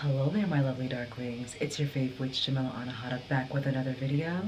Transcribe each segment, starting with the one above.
Hello there, my lovely darklings. It's your fave witch, Jamila Anahata, back with another video.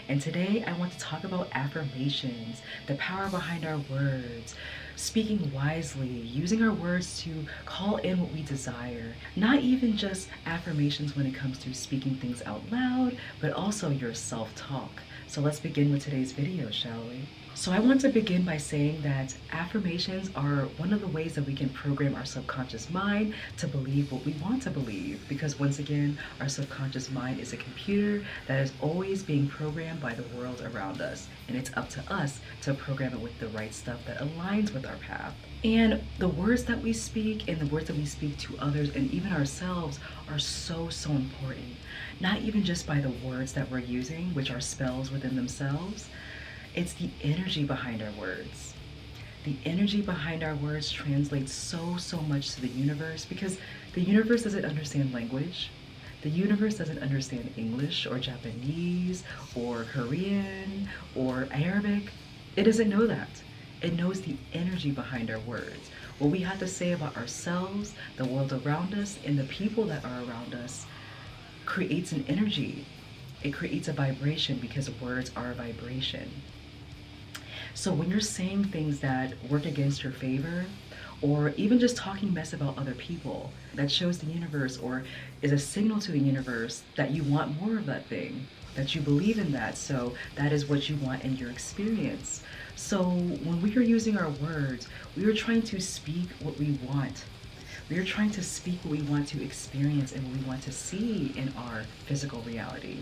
And today I want to talk about affirmations, the power behind our words, speaking wisely, using our words to call in what we desire. Not even just affirmations when it comes to speaking things out loud, but also your self-talk. So let's begin with today's video, shall we? So I want to begin by saying that affirmations are one of the ways that we can program our subconscious mind to believe what we want to believe. Because once again, our subconscious mind is a computer that is always being programmed by the world around us. And it's up to us to program it with the right stuff that aligns with our path. And the words that we speak and the words that we speak to others and even ourselves are so important. Not even just by the words that we're using, which are spells within themselves. It's the energy behind our words. The energy behind our words translates so much to the universe because the universe doesn't understand language. The universe doesn't understand English or Japanese or Korean or Arabic. It doesn't know that. It knows the energy behind our words. What we have to say about ourselves, the world around us, and the people that are around us creates an energy. It creates a vibration because words are a vibration. So when you're saying things that work against your favor, or even just talking mess about other people, that shows the universe or is a signal to the universe that you want more of that thing, that you believe in that, so that is what you want in your experience. So when we are using our words, we are trying to speak what we want. We are trying to speak what we want to experience and what we want to see in our physical reality.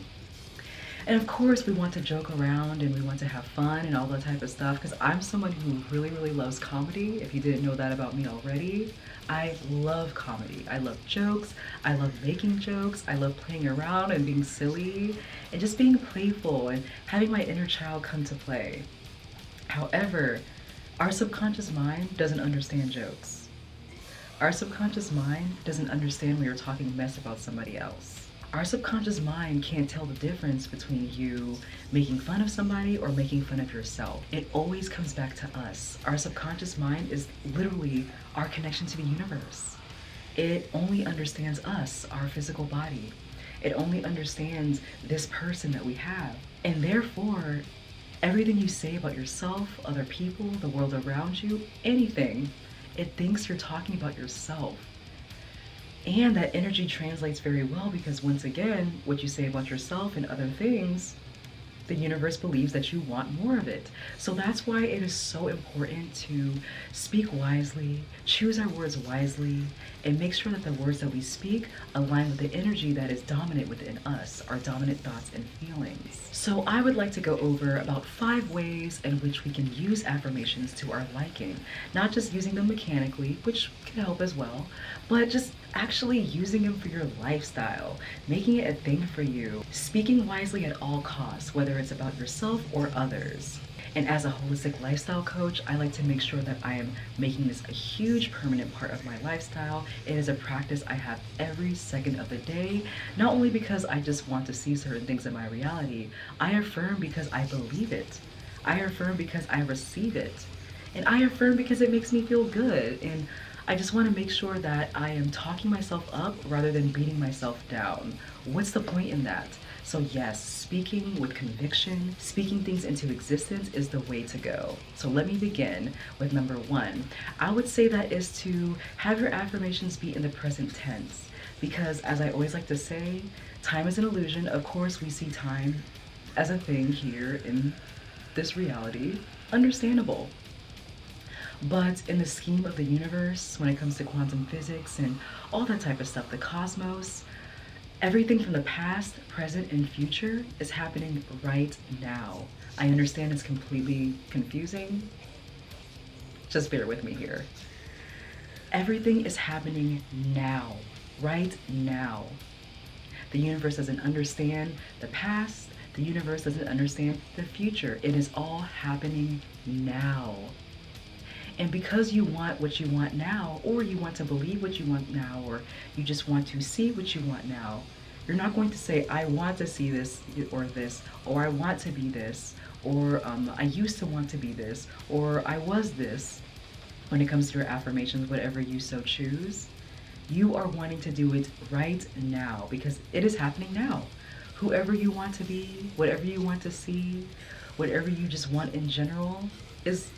And of course, we want to joke around and we want to have fun and all that type of stuff because I'm someone who really loves comedy. If you didn't know that about me already, I love comedy. I love jokes. I love making jokes. I love playing around and being silly and just being playful and having my inner child come to play. However, our subconscious mind doesn't understand jokes. Our subconscious mind doesn't understand when you're talking mess about somebody else. Our subconscious mind can't tell the difference between you making fun of somebody or making fun of yourself. It always comes back to us. Our subconscious mind is literally our connection to the universe. It only understands us, our physical body. It only understands this person that we have. And therefore, everything you say about yourself, other people, the world around you, anything, it thinks you're talking about yourself. And that energy translates very well because once again, what you say about yourself and other things, the universe believes that you want more of it. So that's why it is so important to speak wisely, choose our words wisely, and make sure that the words that we speak align with the energy that is dominant within us, our dominant thoughts and feelings. So I would like to go over about 5 ways in which we can use affirmations to our liking. Not just using them mechanically, which can help as well, but just actually using them for your lifestyle, making it a thing for you, speaking wisely at all costs, whether it's about yourself or others. And as a holistic lifestyle coach, I like to make sure that I am making this a huge permanent part of my lifestyle. It is a practice I have every second of the day, not only because I just want to see certain things in my reality. I affirm because I believe it. I affirm because I receive it. And I affirm because it makes me feel good. And I just want to make sure that I am talking myself up rather than beating myself down. What's the point in that? So yes, speaking with conviction, speaking things into existence is the way to go. So let me begin with number 1. I would say that is to have your affirmations be in the present tense. Because as I always like to say, time is an illusion. Of course, we see time as a thing here in this reality. Understandable. But in the scheme of the universe, when it comes to quantum physics and all that type of stuff, the cosmos, everything from the past, present, and future is happening right now. I understand it's completely confusing. Just bear with me here. Everything is happening now, right now. The universe doesn't understand the past. The universe doesn't understand the future. It is all happening now. And because you want what you want now, or you want to believe what you want now, or you just want to see what you want now, you're not going to say, I want to see this, or I want to be this, or I used to want to be this, or I was this. When it comes to your affirmations, whatever you so choose, You are wanting to do it right now because it is happening now. Whoever you want to be, whatever you want to see, whatever you just want in general is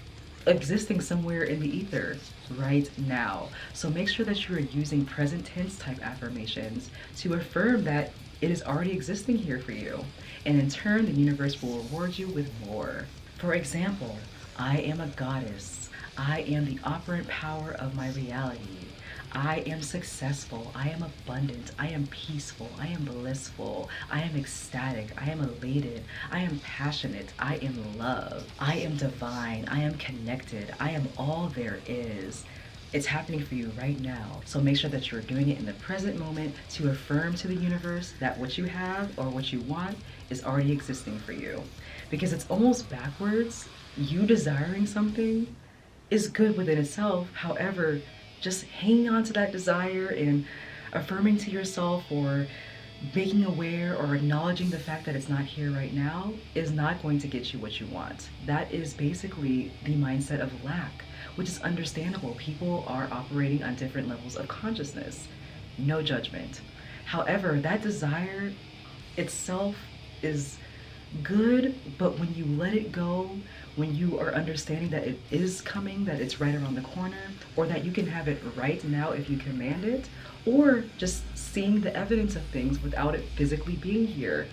existing somewhere in the ether right now. So make sure that you are using present tense type affirmations to affirm that it is already existing here for you. And in turn, the universe will reward you with more. For example, I am a goddess. I am the operant power of my reality. I am successful. I am abundant. I am peaceful. I am blissful. I am ecstatic. I am elated. I am passionate. I am love. I am divine. I am connected. I am all there is. It's happening for you right now. So make sure that you're doing it in the present moment to affirm to the universe that what you have or what you want is already existing for you. Because it's almost backwards. You desiring something is good within itself. However, just hanging on to that desire and affirming to yourself or making aware or acknowledging the fact that it's not here right now is not going to get you what you want. That is basically the mindset of lack, which is understandable. People are operating on different levels of consciousness. No judgment. However, that desire itself is good, but when you let it go, when you are understanding that it is coming, that it's right around the corner, or that you can have it right now if you command it, or just seeing the evidence of things without it physically being here,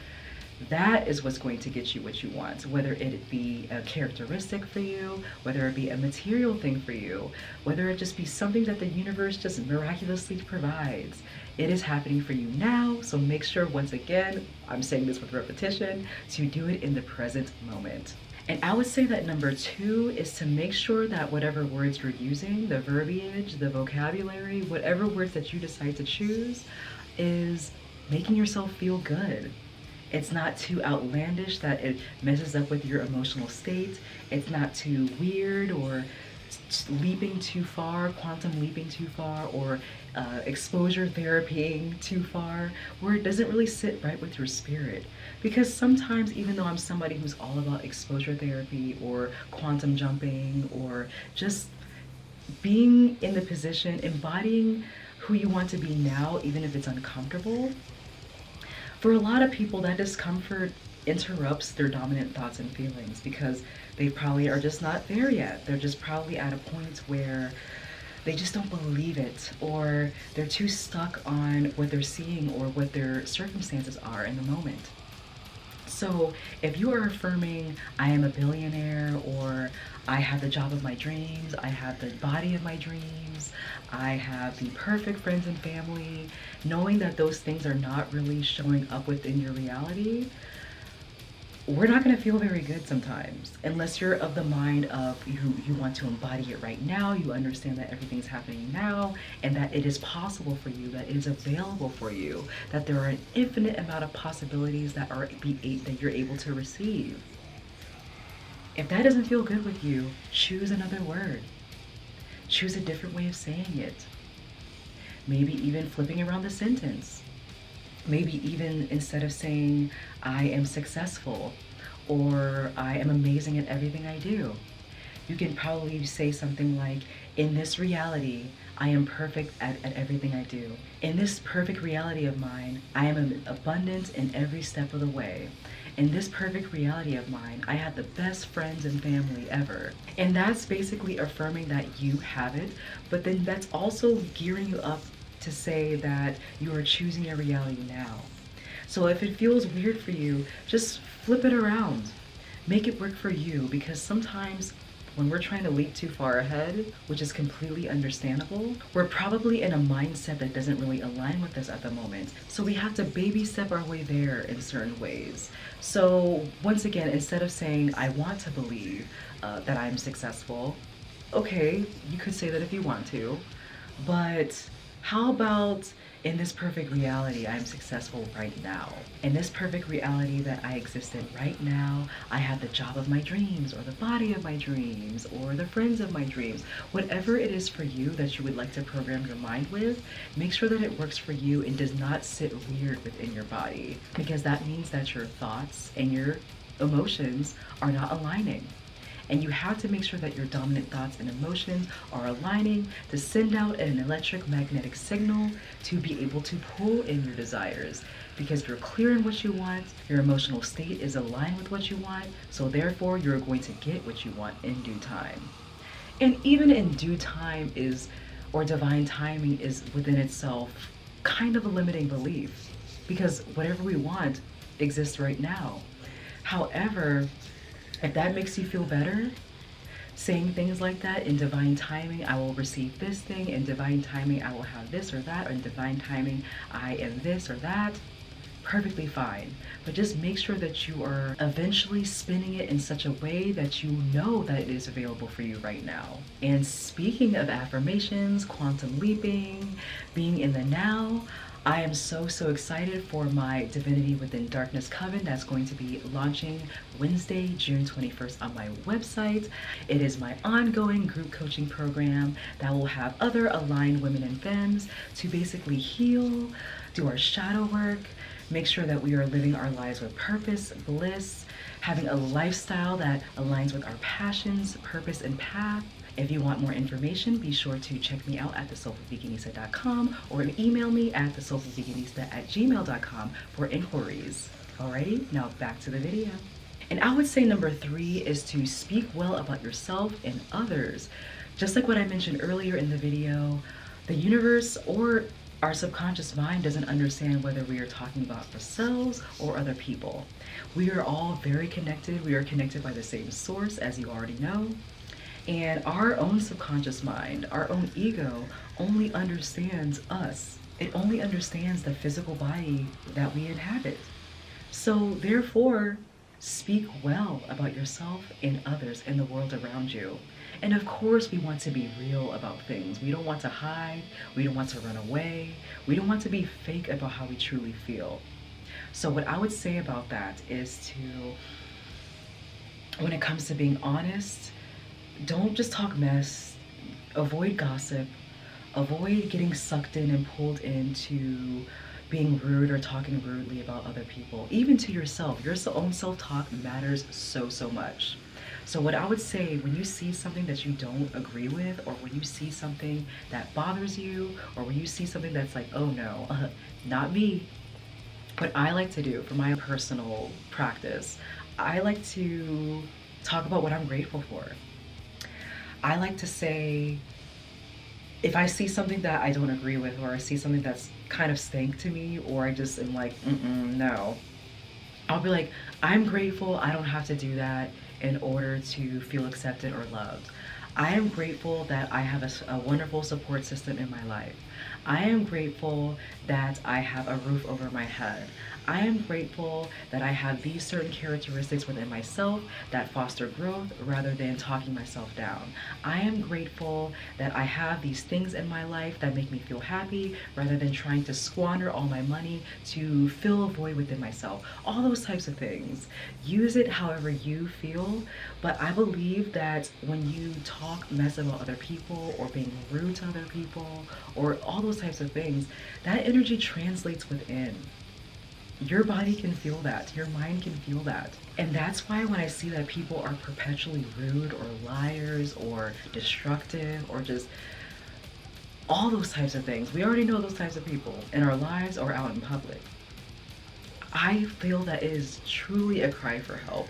that is what's going to get you what you want. Whether it be a characteristic for you, whether it be a material thing for you, whether it just be something that the universe just miraculously provides. It is happening for you now, so make sure, once again, I'm saying this with repetition, to do it in the present moment. And I would say that number 2 is to make sure that whatever words you're using, the verbiage, the vocabulary, whatever words that you decide to choose, is making yourself feel good. It's not too outlandish that it messes up with your emotional state. It's not too weird or leaping too far, quantum leaping too far, or exposure therapying too far, where it doesn't really sit right with your spirit. Because sometimes, even though I'm somebody who's all about exposure therapy or quantum jumping or just being in the position, embodying who you want to be now, even if it's uncomfortable, for a lot of people that discomfort interrupts their dominant thoughts and feelings because they probably are just not there yet. They're just probably at a point where they just don't believe it, or they're too stuck on what they're seeing or what their circumstances are in the moment. So if you are affirming, I am a billionaire, or I have the job of my dreams, I have the body of my dreams, I have the perfect friends and family, knowing that those things are not really showing up within your reality, we're not going to feel very good sometimes, unless you're of the mind of you want to embody it right now. You understand that everything's happening now and that it is possible for you, that it is available for you, that there are an infinite amount of possibilities that you're able to receive. If that doesn't feel good with you, choose another word. Choose a different way of saying it. Maybe even flipping around the sentence. Maybe even instead of saying, I am successful, or I am amazing at everything I do, you can probably say something like, in this reality, I am perfect at everything I do. In this perfect reality of mine, I am abundant in every step of the way. In this perfect reality of mine, I have the best friends and family ever. And that's basically affirming that you have it, but then that's also gearing you up to say that you are choosing your reality now. So if it feels weird for you, just flip it around. Make it work for you, because sometimes when we're trying to leap too far ahead, which is completely understandable, we're probably in a mindset that doesn't really align with us at the moment. So we have to baby step our way there in certain ways. So once again, instead of saying, I want to believe that I'm successful, okay, you could say that if you want to, but how about, in this perfect reality, I'm successful right now. In this perfect reality that I exist in right now, I have the job of my dreams, or the body of my dreams, or the friends of my dreams. Whatever it is for you that you would like to program your mind with, make sure that it works for you and does not sit weird within your body, because that means that your thoughts and your emotions are not aligning. And you have to make sure that your dominant thoughts and emotions are aligning to send out an electromagnetic signal to be able to pull in your desires. Because you're clear in what you want, your emotional state is aligned with what you want, so therefore you're going to get what you want in due time. And even in due time is, or divine timing is within itself kind of a limiting belief, because whatever we want exists right now. However, if that makes you feel better, saying things like that, in divine timing I will receive this thing, in divine timing I will have this or that, or in divine timing I am this or that, perfectly fine. But just make sure that you are eventually spinning it in such a way that you know that it is available for you right now. And speaking of affirmations, quantum leaping, being in the now, I am so excited for my Divinity Within Darkness Coven that's going to be launching Wednesday, June 21st on my website. It is my ongoing group coaching program that will have other aligned women and femmes to basically heal, do our shadow work, make sure that we are living our lives with purpose, bliss, having a lifestyle that aligns with our passions, purpose, and path. If you want more information, be sure to check me out at thesoulfulveganista.com or email me at thesoulfulveganista@gmail.com for inquiries. Alrighty, now back to the video. And I would say number 3 is to speak well about yourself and others. Just like what I mentioned earlier in the video, the universe or our subconscious mind doesn't understand whether we are talking about ourselves or other people. We are all very connected. We are connected by the same source, as you already know. And our own subconscious mind, our own ego, only understands us. It only understands the physical body that we inhabit. So therefore, speak well about yourself and others and the world around you. And of course, we want to be real about things. We don't want to hide. We don't want to run away. We don't want to be fake about how we truly feel. So what I would say about that is when it comes to being honest, don't just talk mess, avoid gossip, avoid getting sucked in and pulled into being rude or talking rudely about other people, even to yourself. Your own self-talk matters so much. So what I would say, when you see something that you don't agree with, or when you see something that bothers you, or when you see something that's like, oh no, not me, what I like to do for my personal practice, I like to talk about what I'm grateful for. I like to say, if I see something that I don't agree with, or I see something that's kind of stank to me, or I just am like, no, I'll be like, I'm grateful I don't have to do that in order to feel accepted or loved. I am grateful that I have a wonderful support system in my life. I am grateful that I have a roof over my head. I am grateful that I have these certain characteristics within myself that foster growth rather than talking myself down. I am grateful that I have these things in my life that make me feel happy rather than trying to squander all my money to fill a void within myself. All those types of things. Use it however you feel, but I believe that when you talk mess about other people or being rude to other people or all those types of things, that energy translates within. Your body can feel that, your mind can feel that. And that's why when I see that people are perpetually rude or liars or destructive or just all those types of things, we already know those types of people in our lives or out in public. I feel that it is truly a cry for help.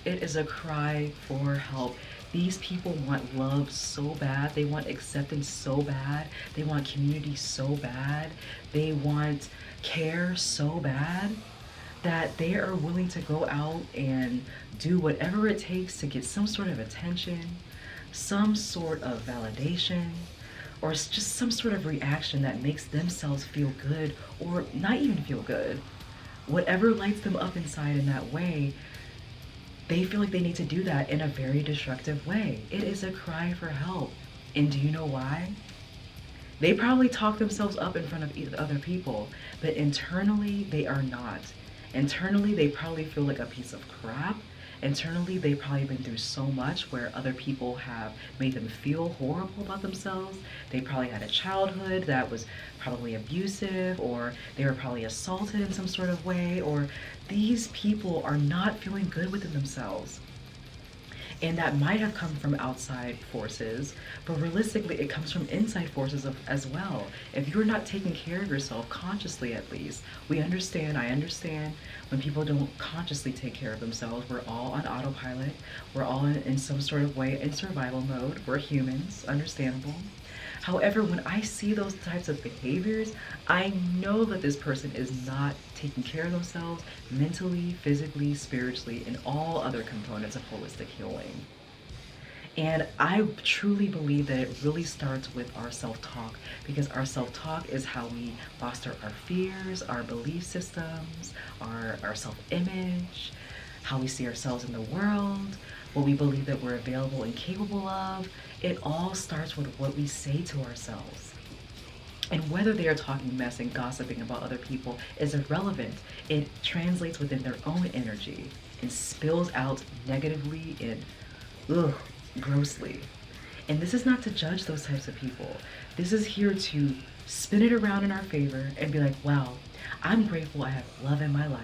It is a cry for help. These people want love so bad. They want acceptance so bad. They want community so bad. They want care so bad that they are willing to go out and do whatever it takes to get some sort of attention, some sort of validation, or just some sort of reaction that makes themselves feel good or not even feel good. Whatever lights them up inside in that way, they feel like they need to do that in a very destructive way. It is a cry for help. And do you know why? They probably talk themselves up in front of other people, but internally they are not. Internally they probably feel like a piece of crap. Internally they've probably been through so much where other people have made them feel horrible about themselves. They probably had a childhood that was probably abusive, or they were probably assaulted in some sort of way, or these people are not feeling good within themselves. And that might have come from outside forces, but realistically, it comes from inside forces as well. If you're not taking care of yourself, consciously at least, I understand when people don't consciously take care of themselves. We're all on autopilot. We're all in some sort of way in survival mode. We're humans, understandable. However, when I see those types of behaviors, I know that this person is not taking care of themselves mentally, physically, spiritually, and all other components of holistic healing. And I truly believe that it really starts with our self-talk, because our self-talk is how we foster our fears, our belief systems, our self-image, how we see ourselves in the world, what we believe that we're available and capable of. It all starts with what we say to ourselves. And whether they are talking mess and gossiping about other people is irrelevant. It translates within their own energy and spills out negatively and grossly. And this is not to judge those types of people. This is here to spin it around in our favor and be like, wow, I'm grateful I have love in my life.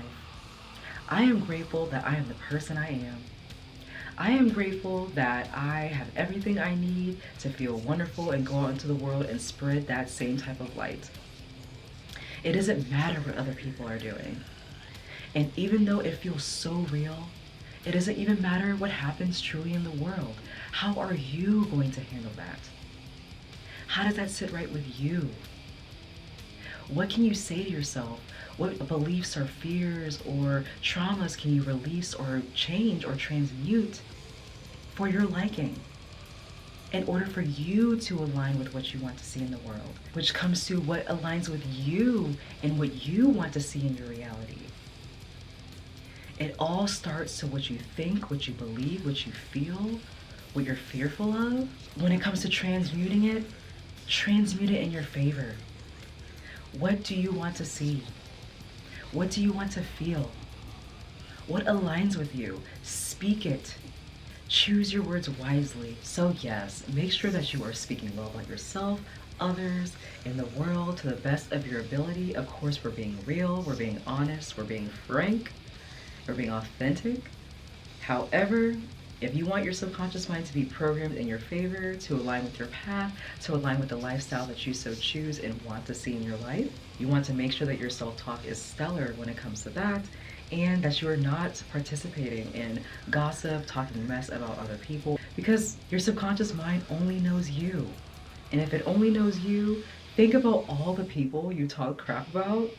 I am grateful that I am the person I am. I am grateful that I have everything I need to feel wonderful and go out into the world and spread that same type of light. It doesn't matter what other people are doing. And even though it feels so real, it doesn't even matter what happens truly in the world. How are you going to handle that? How does that sit right with you? What can you say to yourself? What beliefs or fears or traumas can you release or change or transmute for your liking in order for you to align with what you want to see in the world, which comes to what aligns with you and what you want to see in your reality. It all starts to what you think, what you believe, what you feel, what you're fearful of. When it comes to transmute it in your favor. What do you want to see? What do you want to feel? What aligns with you? Speak it. Choose your words wisely. So yes, make sure that you are speaking well about yourself, others, in the world to the best of your ability. Of course, we're being real, we're being honest, we're being frank, we're being authentic. However, if you want your subconscious mind to be programmed in your favor, to align with your path, to align with the lifestyle that you so choose and want to see in your life, you want to make sure that your self-talk is stellar when it comes to that, and that you are not participating in gossip, talking mess about other people, because your subconscious mind only knows you. And if it only knows you, think about all the people you talk crap about.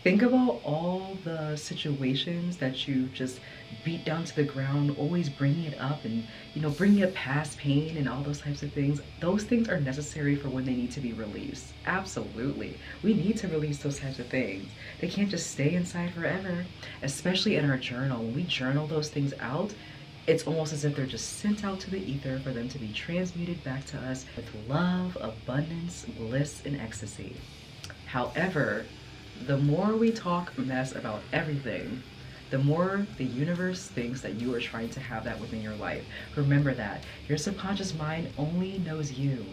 Think about all the situations that you just beat down to the ground, always bringing it up and, bringing up past pain and all those types of things. Those things are necessary for when they need to be released. Absolutely. We need to release those types of things. They can't just stay inside forever, especially in our journal. When we journal those things out, it's almost as if they're just sent out to the ether for them to be transmuted back to us with love, abundance, bliss, and ecstasy. However, the more we talk mess about everything, the more the universe thinks that you are trying to have that within your life. Remember that. Your subconscious mind only knows you.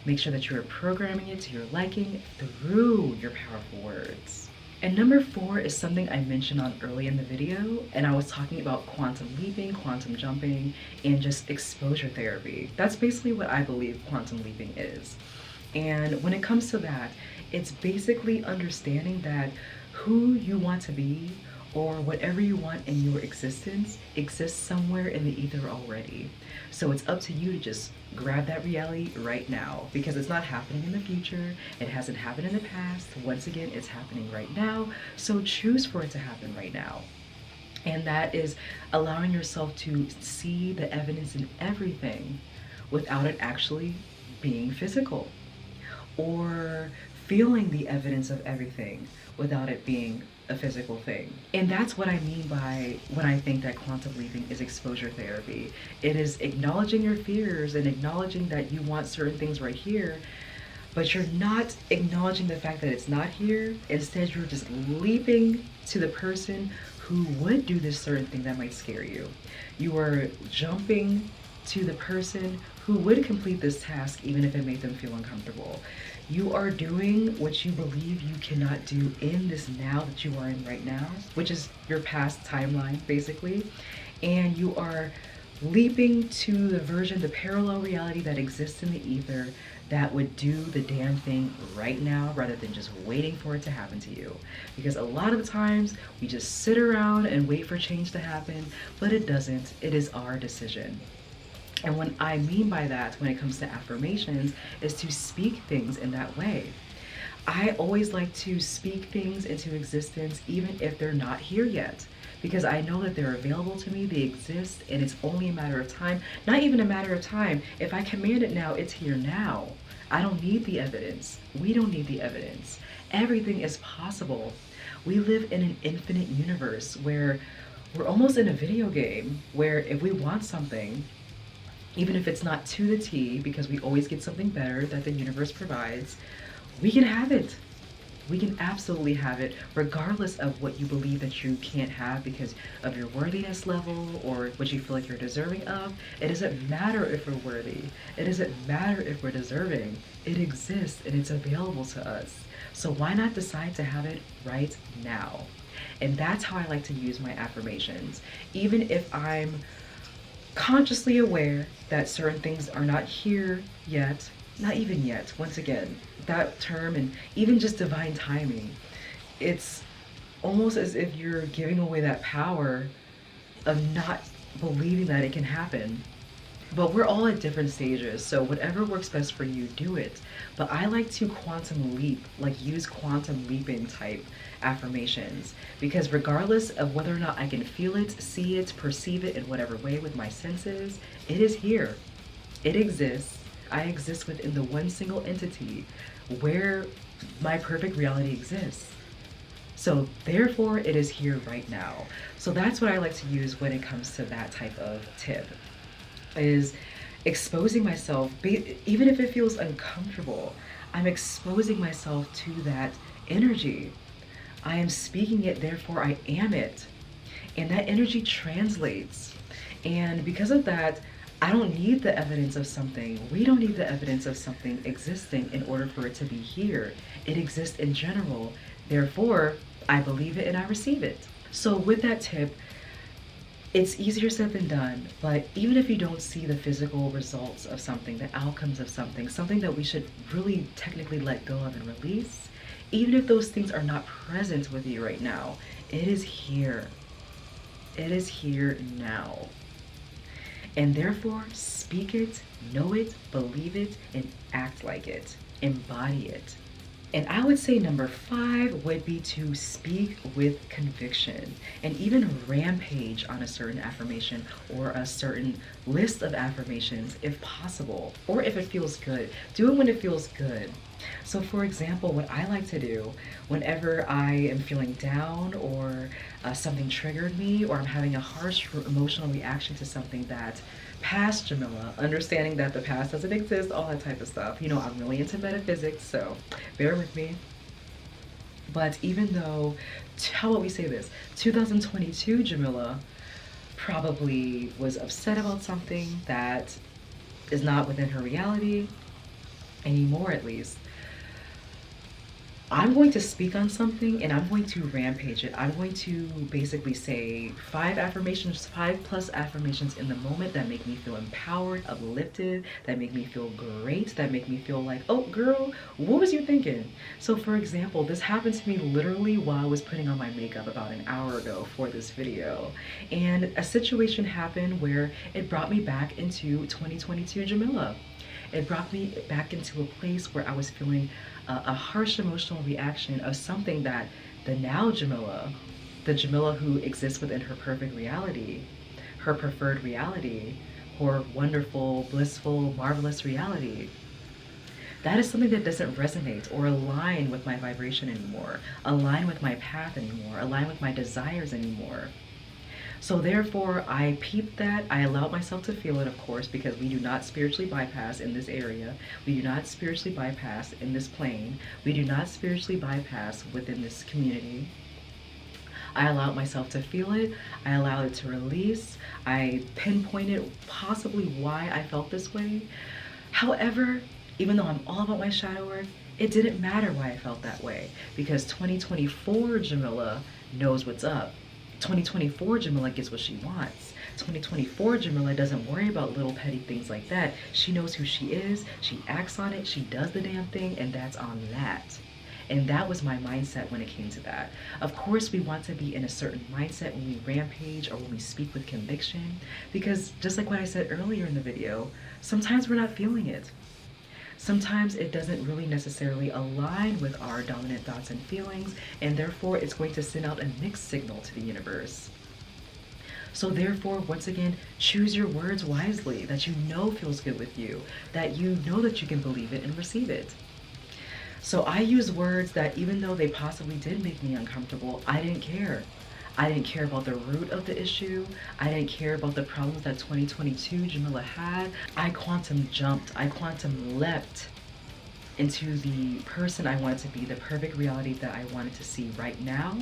Make sure that you are programming it to your liking through your powerful words. And number 4 is something I mentioned on early in the video, and I was talking about quantum leaping, quantum jumping, and just exposure therapy. That's basically what I believe quantum leaping is. And when it comes to that, it's basically understanding that who you want to be or whatever you want in your existence exists somewhere in the ether already. So it's up to you to just grab that reality right now, because it's not happening in the future. It hasn't happened in the past. Once again, it's happening right now. So choose for it to happen right now. And that is allowing yourself to see the evidence in everything without it actually being physical, or feeling the evidence of everything without it being a physical thing. And that's what I mean by when I think that quantum leaping is exposure therapy. It is acknowledging your fears and acknowledging that you want certain things right here, but you're not acknowledging the fact that it's not here. Instead, you're just leaping to the person who would do this certain thing that might scare you. You are jumping to the person who would complete this task even if it made them feel uncomfortable. You are doing what you believe you cannot do in this now that you are in right now, which is your past timeline, basically. And you are leaping to the version, the parallel reality that exists in the ether that would do the damn thing right now rather than just waiting for it to happen to you. Because a lot of the times we just sit around and wait for change to happen, but it doesn't. It is our decision. And what I mean by that when it comes to affirmations is to speak things in that way. I always like to speak things into existence even if they're not here yet, because I know that they're available to me, they exist, and it's only a matter of time. Not even a matter of time. If I command it now, it's here now. I don't need the evidence. We don't need the evidence. Everything is possible. We live in an infinite universe where we're almost in a video game where if we want something, even if it's not to the T, because we always get something better that the universe provides, we can have it. We can absolutely have it, regardless of what you believe that you can't have because of your worthiness level or what you feel like you're deserving of. It doesn't matter if we're worthy. It doesn't matter if we're deserving. It exists and it's available to us. So why not decide to have it right now? And that's how I like to use my affirmations. Even if I'm consciously aware that certain things are not here yet, not even yet, once again, that term, and even just divine timing, it's almost as if you're giving away that power of not believing that it can happen. But we're all at different stages, so whatever works best for you, do it. But I like to quantum leap, like use quantum leaping type affirmations, because regardless of whether or not I can feel it, see it, perceive it in whatever way with my senses, it is here. It exists. I exist within the one single entity where my perfect reality exists. So therefore it is here right now. So that's what I like to use when it comes to that type of tip, is exposing myself, even if it feels uncomfortable, I'm exposing myself to that energy. I am speaking it, therefore I am it. And that energy translates. And because of that, I don't need the evidence of something. We don't need the evidence of something existing in order for it to be here. It exists in general. Therefore, I believe it and I receive it. So with that tip, it's easier said than done, but even if you don't see the physical results of something, the outcomes of something, something that we should really technically let go of and release, even if those things are not present with you right now, it is here. It is here now. And therefore, speak it, know it, believe it, and act like it. Embody it. And I would say number 5 would be to speak with conviction and even rampage on a certain affirmation or a certain list of affirmations if possible, or if it feels good. Do it when it feels good. So for example, what I like to do whenever I am feeling down or something triggered me, or I'm having a harsh emotional reaction to something that past Jamila, understanding that the past doesn't exist, all that type of stuff. You know, I'm really into metaphysics, so bear with me. But even though, how about we say this, 2022 Jamila probably was upset about something that is not within her reality anymore, at least, I'm going to speak on something and I'm going to rampage it. I'm going to basically say 5 affirmations, 5+ affirmations in the moment that make me feel empowered, uplifted, that make me feel great, that make me feel like, oh girl, what was you thinking? So for example, this happened to me literally while I was putting on my makeup about an hour ago for this video. And a situation happened where it brought me back into 2022 Jamila. It brought me back into a place where I was feeling a harsh emotional reaction of something that the now Jamila, the Jamila who exists within her perfect reality, her preferred reality, her wonderful, blissful, marvelous reality, that is something that doesn't resonate or align with my vibration anymore, align with my path anymore, align with my desires anymore. So therefore, I peeped that. I allowed myself to feel it, of course, because we do not spiritually bypass in this area. We do not spiritually bypass in this plane. We do not spiritually bypass within this community. I allowed myself to feel it. I allowed it to release. I pinpointed possibly why I felt this way. However, even though I'm all about my shadow work, it didn't matter why I felt that way, because 2024 Jamila knows what's up. 2024 Jamila gets what she wants. 2024 Jamila doesn't worry about little petty things like that. She knows who she is, she acts on it, she does the damn thing, and that's on that. And that was my mindset when it came to that. Of course, we want to be in a certain mindset when we rampage or when we speak with conviction, because just like what I said earlier in the video, sometimes we're not feeling it. Sometimes it doesn't really necessarily align with our dominant thoughts and feelings, and therefore it's going to send out a mixed signal to the universe. So therefore, once again, choose your words wisely, that you know feels good with you, that you know that you can believe it and receive it. So I use words that even though they possibly did make me uncomfortable, I didn't care. I didn't care about the root of the issue. I didn't care about the problems that 2022 Jamila had. I quantum jumped. I quantum leapt into the person I wanted to be, the perfect reality that I wanted to see right now,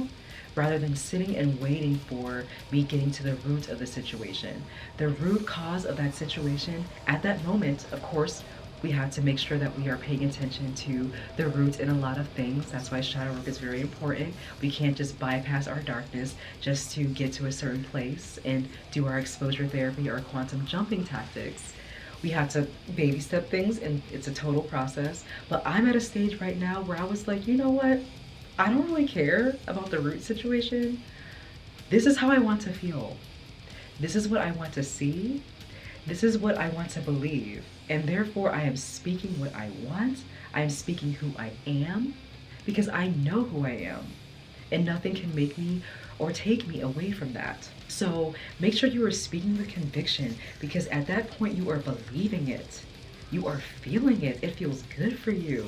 rather than sitting and waiting for me getting to the root of the situation. The root cause of that situation, at that moment, of course, we have to make sure that we are paying attention to the roots in a lot of things. That's why shadow work is very important. We can't just bypass our darkness just to get to a certain place and do our exposure therapy or quantum jumping tactics. We have to baby step things, and it's a total process. But I'm at a stage right now where I was like, you know what? I don't really care about the root situation. This is how I want to feel. This is what I want to see. This is what I want to believe. And therefore, I am speaking what I want. I am speaking who I am, because I know who I am. And nothing can make me or take me away from that. So make sure you are speaking with conviction, because at that point you are believing it. You are feeling it. It feels good for you.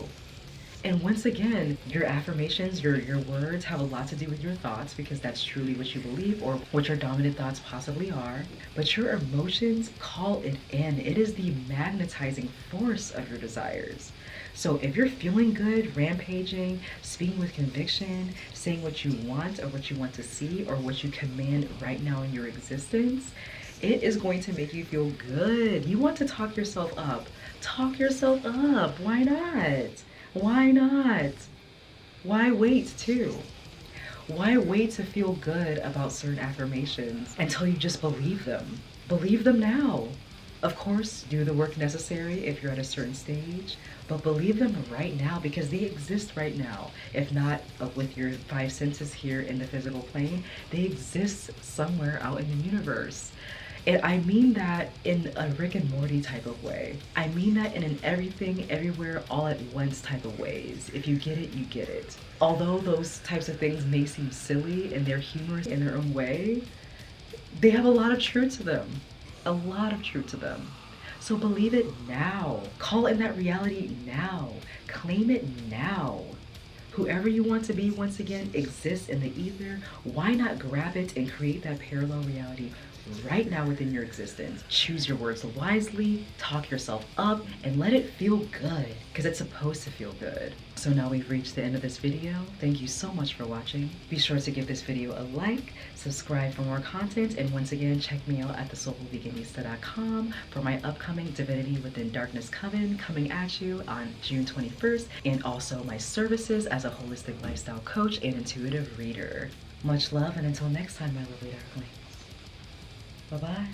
And once again, your affirmations, your words have a lot to do with your thoughts, because that's truly what you believe or what your dominant thoughts possibly are. But your emotions call it in. It is the magnetizing force of your desires. So if you're feeling good, rampaging, speaking with conviction, saying what you want or what you want to see or what you command right now in your existence, it is going to make you feel good. You want to talk yourself up. Talk yourself up. Why not? Why not? Why wait too? Why wait to feel good about certain affirmations until you just believe them? Believe them now. Of course, do the work necessary if you're at a certain stage, but believe them right now, because they exist right now. If not with your five senses here in the physical plane, they exist somewhere out in the universe. And I mean that in a Rick and Morty type of way. I mean that in an everything, everywhere, all at once type of ways. If you get it, you get it. Although those types of things may seem silly and they're humorous in their own way, they have a lot of truth to them. A lot of truth to them. So believe it now. Call in that reality now. Claim it now. Whoever you want to be, once again, exists in the ether. Why not grab it and create that parallel reality right now within your existence? Choose your words wisely, talk yourself up, and let it feel good, because it's supposed to feel good. So now we've reached the end of this video. Thank you so much for watching. Be sure to give this video a like, subscribe for more content, and once again, check me out at thesoulfulveganista.com for my upcoming Divinity Within Darkness Coven coming at you on June 21st, and also my services as a holistic lifestyle coach and intuitive reader. Much love, and until next time, my lovely darklings. Bye-bye.